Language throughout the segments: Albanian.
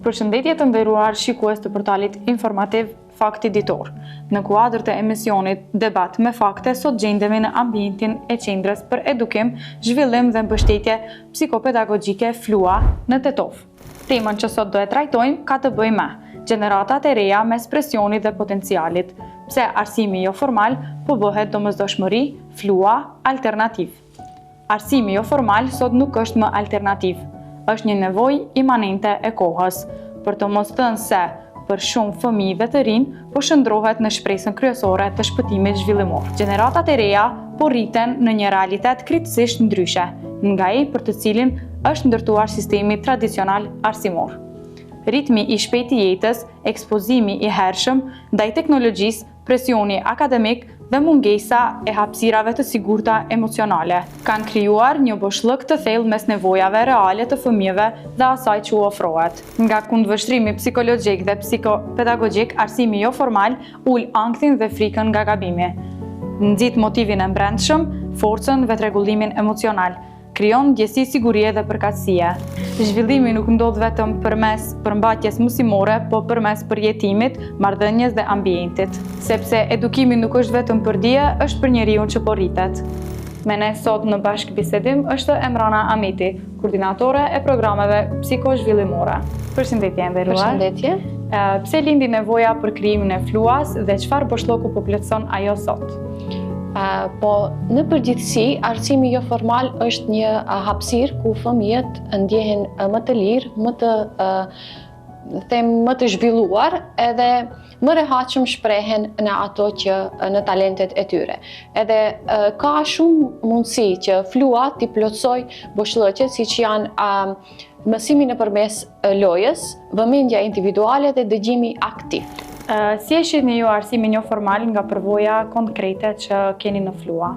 Përshëndetje të nderuar shikues të portalit informativ Fakti Ditor. Në kuadër të emisionit Debat me fakte, sot gjendemi në ambientin e Qendrës për Edukim, Zhvillim dhe Mbështetje Psikopedagogjike FLUA në Tetov. Temën që sot do e trajtojmë ka të bëjë me gjeneratat e reja mes presionit dhe potencialit, pse arsimi jo formal po bëhet domosdoshmëri, FLUA alternativ. Arsimi jo formal sot nuk është më alternativ, është një nevojë imanente e kohës, për të mos thënë se për shumë fëmijë dhe të rinj po shndrohet në shpresën kryesore të shpëtimit zhvillimor. Gjeneratat e reja po rriten në një realitet kritikisht ndryshe, nga ai për të cilin është ndërtuar sistemi tradicional arsimor. Ritmi i shpejtë i jetës, ekspozimi i hershëm ndaj teknologjisë, presioni akademik dhe mungesa e hapësirave të sigurta emocionale kanë krijuar një boshllëk të thellë mes nevojave reale të fëmijëve dhe asaj që u ofrohet. Nga kundvështrimi psikologjik dhe psikopedagogjik, arsimi jo formal ul ankthin dhe frikën nga gabimi. Nxit motivin e brendshëm, forcën dhe rregullimin emocional. Krijon ndjesi sigurie dhe përkatësie. Zhvillimi nuk ndodh vetëm përmes përmbajtjes mësimore, po përmes përjetimit, marrëdhënies dhe ambientit. Sepse edukimi nuk është vetëm për dije, është për njeriun që po rritet. Me ne sot në bashkëbisedim është Emrana Amiti, koordinatore e programeve psikozhvillimore. Përshëndetje nderuar. Përshëndetje. Pse lindi nevoja për krijimin e FLUA-s dhe çfarë boshllëku po plotson ajo sot? Po në përgjithësi, arsimi jo formal është një hapësirë ku fëmijët ndjehen më të lirë, më të zhvilluar edhe më rehatshëm shprehen në ato që në talentet e tyre. Edhe ka shumë mundësi që FLUA t'i plotësoj boshllëqet siç janë mësimi nëpërmes lojës, vëmendja individuale dhe dëgjimi aktiv. Si e shihni ju arsimin jo formal nga përvoja konkrete që keni në FLUA?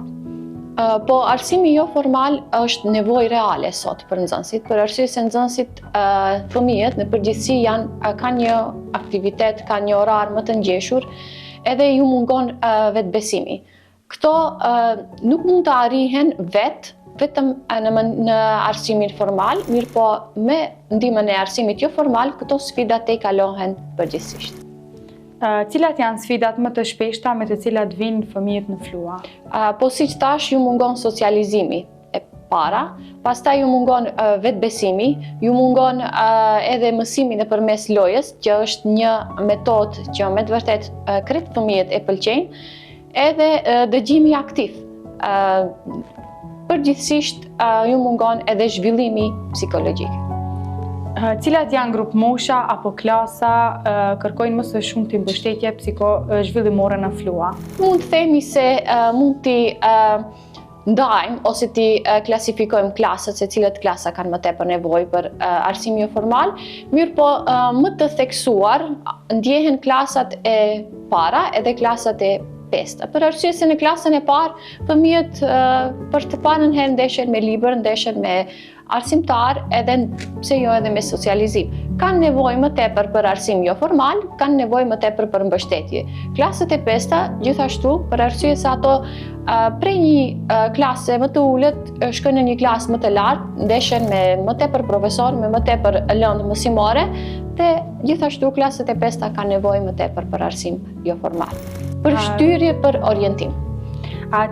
Po arsimi jo formal është nevojë reale sot për nxënësit, për arsye se nxënësit, fëmijët në përgjithësi kanë një aktivitet, kanë një orar më të ngjeshur, edhe ju mungon vetbesimi. Këto nuk mund të arrihen vetëm në arsimin formal, mirë po me ndihmën e arsimit jo formal, këto sfida te kalohen përgjithsisht. Cilat janë sfidat më të shpeshta me të cilat vinë fëmijët në FLUA? Po siç thash, ju mungon socializimi e para, pastaj ju mungon vetbesimi, ju mungon edhe mësimi nëpërmes lojës, që është një metodë që me të vërtet krejt fëmijët e pëlqejnë, edhe dëgjimi aktiv. Përgjithsisht ju mungon edhe zhvillimi psikologjik. Cilat janë grup mosha apo klasa kërkojnë më së shumti mbështetje psikozhvillimore në FLUA? Mund të themi se mund t'i ndajmë ose t'i klasifikojmë klasat, se cilët klasa kanë më tepër nevojë për arsim jo formal, mirë po më të theksuar ndjehen klasat e para edhe klasat e pesta. Për arsye se në klasën e parë, fëmijët për të parën herë ndeshen me libër, ndeshen me arsimtar, edhe pse jo edhe me socializim. Kanë nevojë më tepër për arsim jo formal, kanë nevojë më tepër për mbështetje. Klasët e pesta, gjithashtu, për arsye se ato prej një klase më të ulët shkojnë në një klasë më të lartë, ndeshen me më tepër profesor, me më tepër lëndë mësimore, dhe gjithashtu klasët e pesta kanë nevojë më tepër për arsim jo formal. Për shtyrje, për orientim.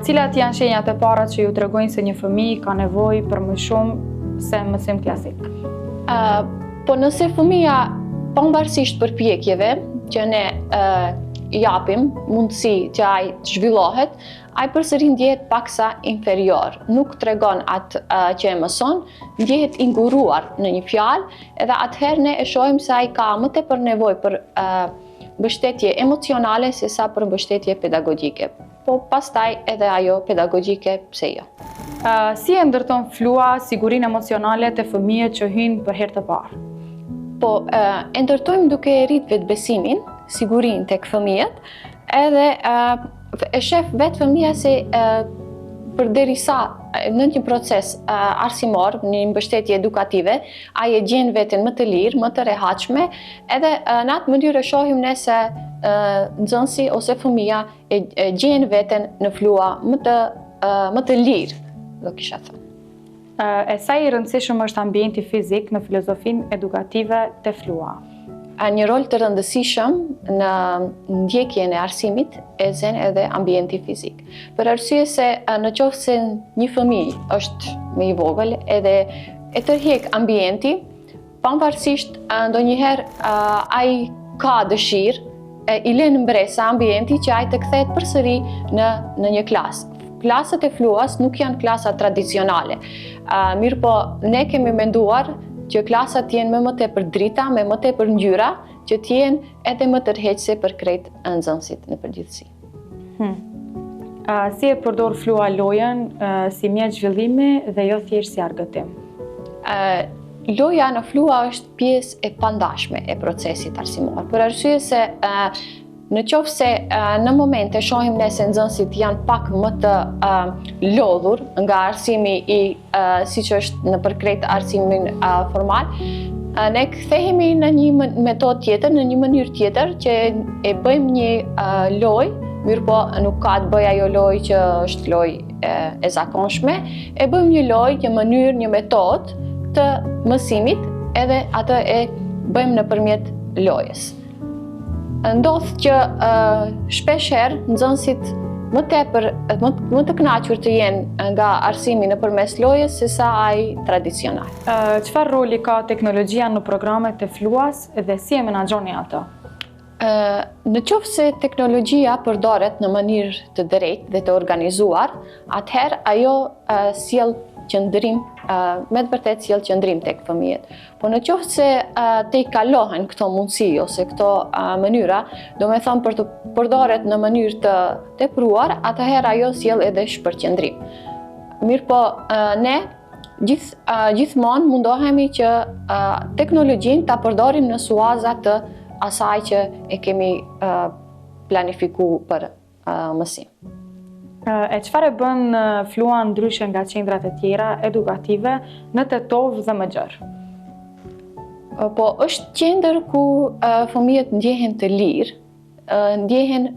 Cilat janë shenjat e para që ju tregojnë se një fëmijë ka nevojë për më shumë se mësim klasik? Po nëse fëmija, pavarësisht përpjekjeve që ne japim mundësi që ai të zhvillohet, ai përsëri ndjehet paksa inferior, nuk tregon atë që e mëson, ndjehet i nguruar në një fjalë, edhe atëherë ne e shohim se ai ka më tepër nevojë për mbështetje emocionale se sa për mbështetje pedagogjike. Po pastaj edhe ajo pedagogjike, pse jo. Si e ndërton FLUA sigurinë emocionale të fëmijët që hyjnë për herë të parë? Po e ndërtojmë duke rrit vetbesimin, sigurinë tek fëmijët, edhe e shef vetë fëmija se përderisa në një proces arsimor, një mbështetje edukative, ai e gjen veten më të lirë, më të rehatshme, edhe në atë mënyrë shohim ne se nxënësi ose fëmija e gjen veten në FLUA më të lirë, do kisha thënë. E sa i rëndësishëm është ambienti fizik në filozofinë edukative të FLUA? Një rol të rëndësishëm në ndjekjen e arsimit e zen edhe ambienti fizik. Për arsye se në qoftë se një fëmijë është më i vogël edhe e tërheq ambienti, pavarësisht ndonjëherë ai ka dëshirë, i lën mbresa ambienti që ai të kthehet përsëri në një klasë. Klasat e FLUA-s nuk janë klasa tradicionale. Mirë po, ne kemi menduar që klasat jenë më tepër drita, më tepër ngjyra, që t'jenë edhe më tërheqëse për krejt nxënësit në përgjithësi. Si e përdor FLUA lojën si mjet zhvillimi dhe jo thjesht si argëtim? Loja në FLUA është pjesë e pandashme e procesit arsimor, për arsye se në qoftë se në momente shohim ne se nxënësit janë pak më të lodhur nga arsimi siç është në përkrejt arsimin formal, ne kthehemi në një metodë tjetër, në një mënyrë tjetër që e bëjmë një lojë, mirë po nuk ka të bëj ajo lojë që është lojë e zakonshme, e bëjmë një lojë, një mënyrë, një metodë të mësimit, edhe atë e bëjmë nëpërmjet lojës. Ndodh që shpeshherë nxënësit më të kënaqur të jenë nga arsimi nëpërmes lojës sesa ai tradicional. Çfarë roli ka teknologjia në programet e FLUA-s dhe si e menaxhoni ato? Në qoftë se teknologjia përdoret në mënyrë të drejtë dhe të organizuar, atëherë ajo sjell qëndrim, me të vërtetë sjell qëndrim tek fëmijët. Po në qoftë se te i kalohen këto mundësi ose këto mënyra, do me thonë për të përdoret në mënyrë të tepruar, atëherë ajo sjell edhe shpërqendrim. Mirë po, ne gjithmonë mundohemi që teknologjinë ta përdorim në suaza të asaj që e kemi planifikuar për mësim. E çfarë bën FLUA ndryshe nga qendrat e tjera edukative në Tetov dhe Mëxher? Po, është qendër ku fëmijët ndjehen të lirë, ndjehen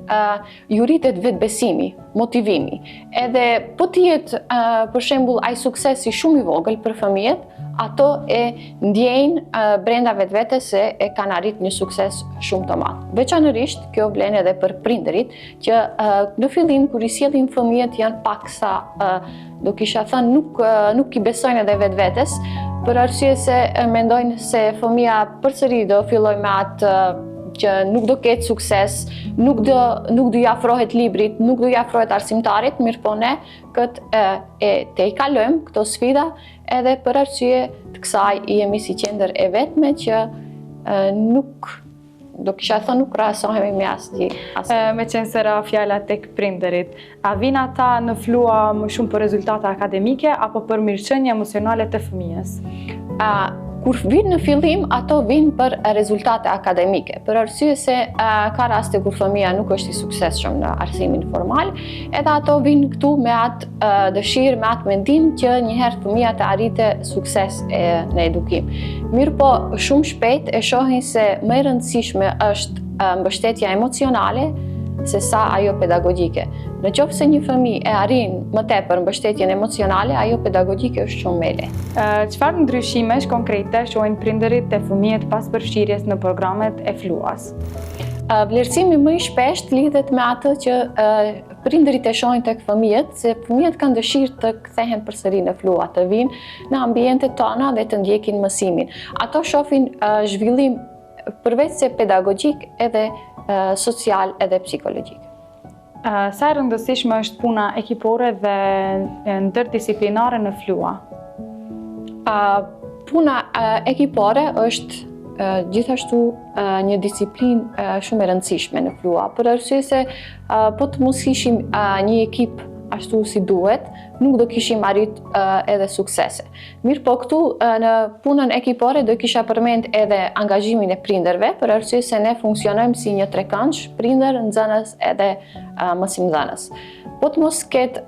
juritet vetbesimi, motivimi. Edhe po t'jetë për shembull ai suksesi shumë i vogël për fëmijët, ato e ndjejnë brenda vetvetes se e kanë arritur një sukses shumë të madh. Veçanërisht kjo vlen edhe për prindërit që në fillim kur i sjellin fëmijët janë paksa do kisha thënë nuk i besojnë edhe vetvetes, për arsye se mendojnë se fëmia përsëri do fillojë me atë që nuk do ketë sukses, nuk do i afrohet librit, nuk do i afrohet arsimtarit, mirë po ne këtë te i kalojmë këto sfida edhe për arsye të kësaj jemi si qendër e vetme që do kisha thënë nuk krahasohemi me asnjë. Me qenë se ra fjala tek prindërit, a vinë ata në FLUA më shumë për rezultate akademike apo për mirëqenie emocionale të fëmijës? Kur vinë në fillim, ato vinë për rezultate akademike, për arsye se ka raste kur fëmia nuk është i suksesshëm në arsimin formal, edhe ato vinë këtu me atë dëshirë, me atë mendim që njëherë fëmia të arrite sukses në edukim. Mirë po, shumë shpejt e shohin se më e rëndësishme është mbështetja emocionale se sa ajo pedagogjike. Në qoftë se një fëmijë e arrin më tepër mbështetjen emocionale, ajo pedagogjike është shumë më e lehtë. Çfarë ndryshimesh konkrete shohin prindërit e fëmijët pas përfshirjes në programet e FLUA-s? Vlerësimi më i shpesht lidhet me atë që prindërit e shohin tek fëmijët, se fëmijët kanë dëshirë të kthehen përsëri në FLUA, të vinë në ambientet tona dhe të ndjekin mësimin. Ato shohin zhvillim përveç se pedagogjik edhe social edhe psikologjik. Sa e rëndësishme është puna ekipore dhe ndërdisiplinare në FLUA? Puna ekipore është gjithashtu një disiplinë shumë e rëndësishme në FLUA, për arsye se po të mos kishim një ekip ashtu si duhet, nuk do kishim arrit edhe suksese. Mirë po këtu në punën ekipore do kisha përmend edhe angazhimin e prindërve, për arsye se ne funksionojmë si një trekëndsh, prindër, nxënës edhe mësimdhënës. Po të mos ketë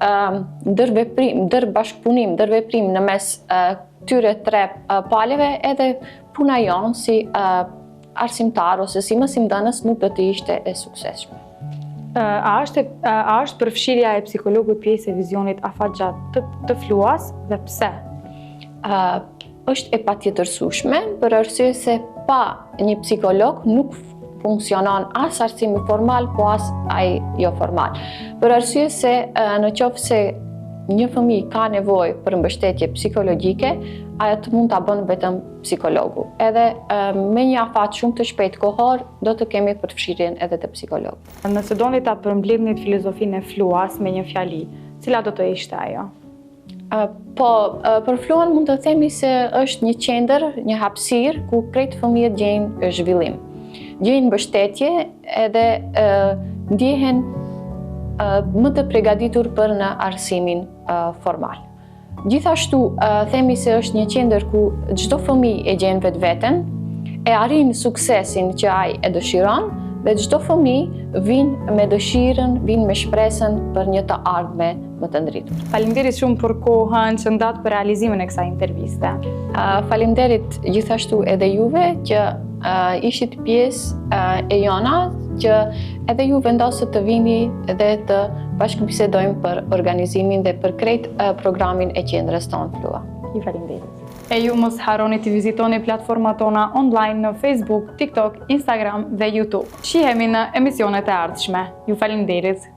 ndërbashkëpunim, ndërveprim në mes këtyre tre palëve, edhe puna jonë si arsimtar ose si mësimdhënës nuk do të ishte e suksesshme. A është përfshirja e psikologut pjesë e vizionit afatgjatë të FLUA-s dhe pse? është e patjetërsueshme për arsye se pa një psikolog nuk funksionon as arsimi formal, po as ai jo formal. Për arsye se në qoftë se një fëmijë ka nevojë për mbështetje psikologjike, ajo mund ta bën vetëm psikologu. Edhe me një afat shumë të shpejtë kohor, do të kemi përfshirjen edhe të psikologut. Nëse doni ta përmbledhnit filozofinë e fluas me një fjali, cila do të ishte ajo? Për fluan mund të themi se është një qendër, një hapësirë ku krejt fëmijët gjejnë zhvillim. Gjejnë mbështetje edhe ndjehen më të përgatitur për në arsimin formal. Gjithashtu, themi se është një qendër ku çdo fëmijë e gjen vetveten, e arrin suksesin që ai e dëshiron dhe çdo fëmijë vin me dëshirën, vin me shpresën për një të ardhme më të ndritur. Faleminderit shumë për kohën që ndat për realizimin e kësaj interviste. Faleminderit gjithashtu edhe juve që ishit pjesë e jona, që edhe ju vendosët të vini dhe të bashkëbisedojmë për organizimin dhe për krejt programin e qendrës tonë Flua. Ju faleminderit. E ju mos harroni të vizitoni platformat tona online në Facebook, TikTok, Instagram dhe YouTube. Shihemi në emisionet e ardhshme. Ju faleminderit.